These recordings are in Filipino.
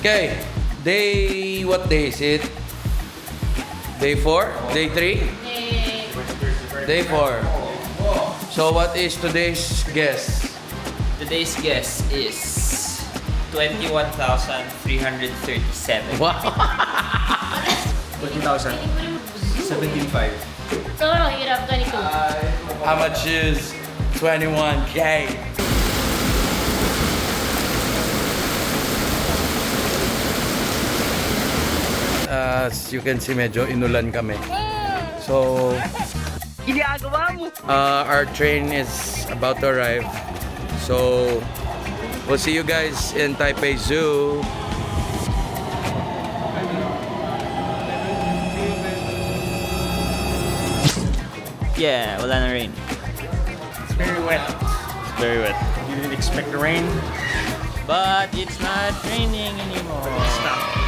Okay, what day is it? Day 4? Day 3? Day 4. So what is today's guess? Today's guess is 21,337. Wow! 20,000. 17,500. No, you have 22. How much is 21K? As you can see, medyo inulan kami. So, our train is about to arrive. So, we'll see you guys in Taipei Zoo. Yeah, wala na rain. It's very wet. It's very wet. You didn't expect the rain. But it's not raining anymore. Stop.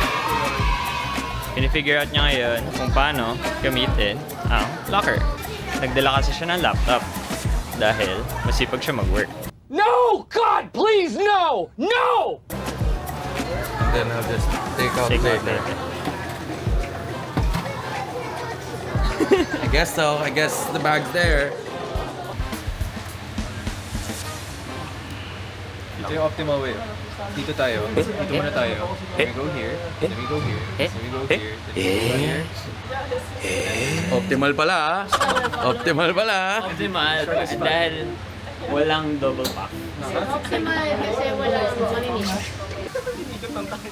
Pinifigure out niya ngayon kung paano gamitin ang locker. Nagdala kasi siya ng laptop dahil masipag siya mag-work. No! God, please, no! No! And then I'll just take out later. I guess so. I guess the bag's there. Ito yung optimal way. Dito tayo. Dito muna tayo. Then we go here. Then we go here. Then we go here. Then we go here. Optimal pala, ah. Optimal pala, ah. Optimal dahil walang double pack. Optimal kasi wala maninis.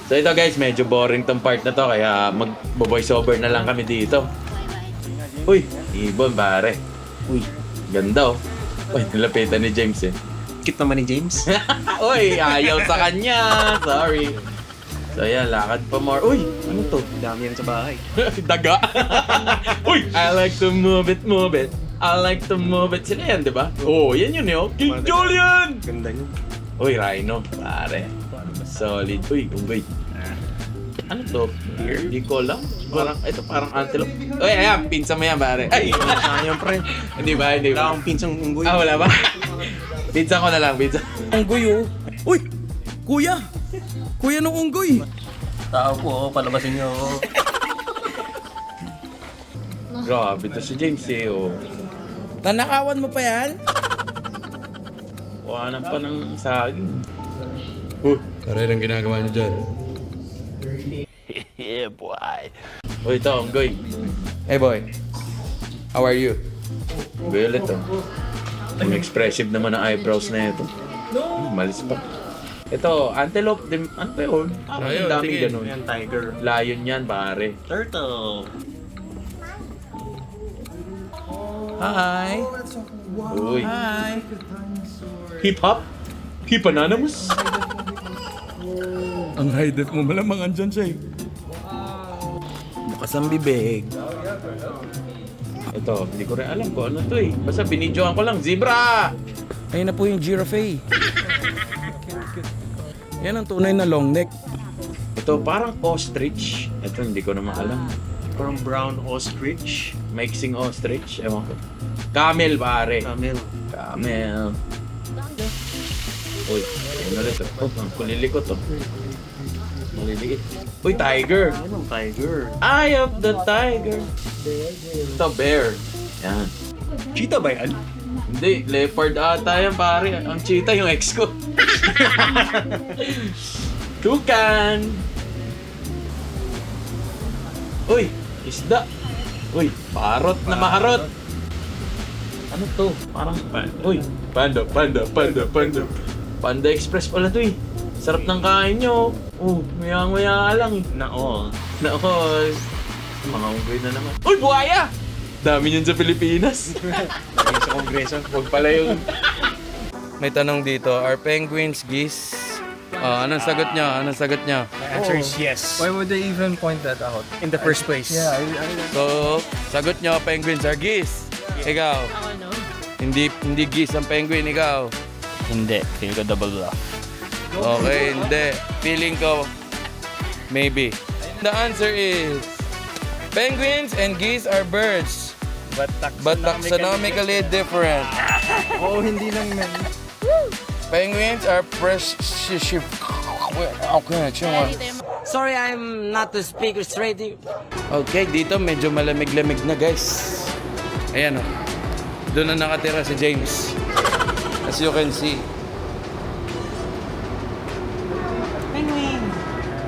So ito guys, medyo boring tong part na to kaya mag-voice over na lang kami dito. Uy, ibon pare. Uy, ganda oh. Uy, nilapitan ni James eh. Cute naman ni James. Uy, ayaw sa kanya. Sorry. So yan, lakad pa more. Uy, ano to? Dami yan sa bahay. Daga. Uy, I like to move it, move it. I like to move it. Sila yan, di ba? Oo, yan yun yun. King Julian! Ganda niyo. Uy, Rhino. Pare. Solid. Uy, unggoy. Ano to? Here? Di ko lang. Parang, ito parang antelope. Uy, ayan. Pinsa mo yan, pare. Ay! Sayang pre. Hindi ba? Hindi Wala ba? akong pinsang unggoy. Ah, wala ba? Pinsa ko na lang. Pinsa. Unggoy, oh. Uy! Kuya! Kuya nung unggoy! Tao po, palabasin niyo ako. Grabe to si James eh, oh. Nanakawan mo pa yan? Kuhanan pa ng saging. Karay ang ginagawa niyo dyan. Yeah, boy. Uy, ito, unggoy. Hey boy, how are you? Violet oh. Ang expressive naman ang eyebrows na ito. Malis pa. Ito, antelope. Ano pa yun? Parang ang daming ganun. Yan, tiger. Lion yan, pare. Turtle. Hi. Uy. Hi. Hip-hop? Hip-anonymous? Ang high def mo malamang andyan siya eh. Bukas ang bibig. Ito, hindi ko rin alam kung ano to eh. Basta binidyoan ko lang, zebra! Ayun na po yung giraffe. Yan ang tunay na long neck. Ito, parang ostrich. Ito, hindi ko naman alam. Parang brown ostrich. Mixing ostrich, ewan ko. Camel, pare. Camel. Camel. Uy, ayun ulit to. Oh, ang kulilikot to. Maliliit. Uy, tiger. Anong tiger? Eye of the tiger. Ito, bear. Yan. Cheetah ba yan? Hindi, leopard ata yan, pare. Ang cheetah yung ex ko. Tukan. Uy, isda. Uy, parot na maharot. Ano to? Parang, uy, panda. Panda Express pala to eh. Sarap ng kain nyo. Maya-maya lang eh. Na all. Nako, mga unggoy na naman. Uy, buhaya! Dami niyan sa Pilipinas. Lagyan sa kongreso. Huwag pala yung... May tanong dito, are penguins geese? Anong sagot niyo? Anong sagot niyo? My answer is yes. Why would they even point that out? In the first place. Yeah, So, sagot niyo, penguins are geese. Ikaw, Ako no? hindi geese ang penguin, ikaw. Hindi. Feel ko double bluff. Okay, hindi. Feeling ko, maybe. The answer is, penguins and geese are birds, But but taxonomically different. Oo, hindi lang man. Penguins are precious. Okay, Kaya dito yung sorry I'm not to speak straight to you. Okay, dito medyo malamig-lamig na guys. Ayan o. Doon na nakatira si James. As you can see.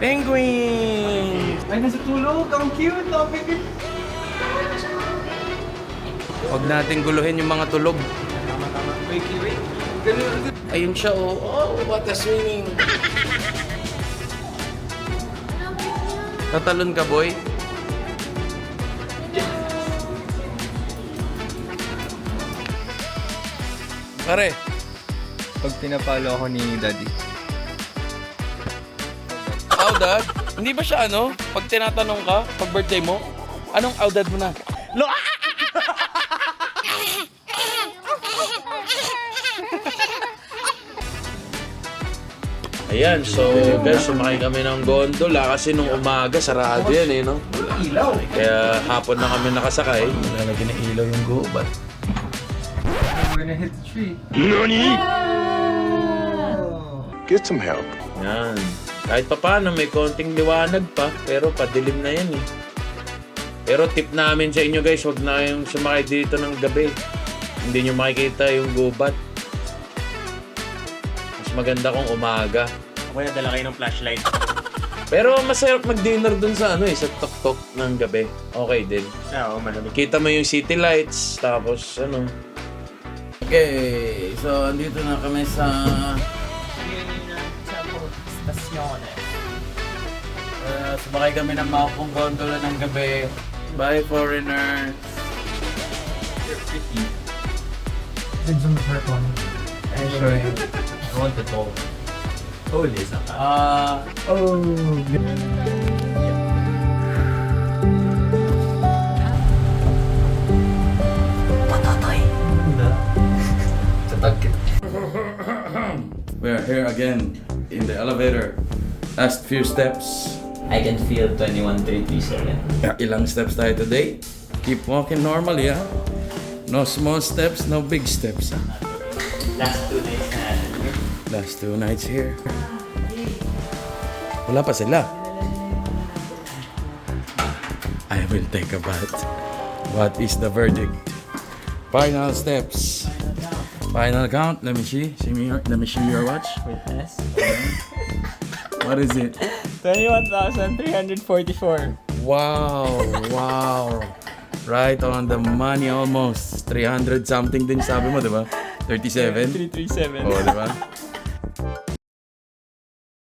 Penguin! Ay, nasa tulog. Ang cute. Oh, baby. Huwag natin guluhin yung mga tulog. Wait. Ayun siya oh. Oh, what a swimming. Tatalon ka, boy. Pare, Pag pinapalo ako ni Daddy. Audad? Hindi ba siya ano? Pag tinatanong ka, pag birthday mo, anong Audad mo na? Ayan, so guys, sumakay kami ng gondola kasi nung umaga, sarado yan eh, no? Ilaw. Kaya hapon na kami nakasakay. Lalagyan ng ilaw yung gubat. We're gonna hit the tree. Get some help. Yan. Kahit pa paano, may konting liwanag pa, pero padilim na yan eh. Pero tip namin sa inyo guys, huwag na yung sumakay dito ng gabi. Hindi nyo makikita yung gubat. Mas maganda kung umaga. Kuya, dala kayo ng flashlight. Pero masarap mag-dinner dun sa ano eh, sa tok-tok ng gabi. Okay din. Oo, malamig. Kita mo yung city lights, tapos ano. Okay, so andito na kami sa sumakay kami ng makapong gondola ng gabi. Bye, foreigners. You're pretty. Did some hurt one. I want the ball. Holy saka. Oh. We're here again in the elevator. Last few steps. I can feel 21337. Ilang steps tayo today? Keep walking normally, ha? No small steps, no big steps, ha? Last 2 days na natin here. Last 2 nights here. Wala pa sila. I will take a bath. What is the verdict? Final steps. Final count. Let me see. Let me see your watch. Witness. What is it? 21,344. Wow! Wow! Right on the money almost. 300 something din sabi mo, di ba? 37? 337. Oh, di ba?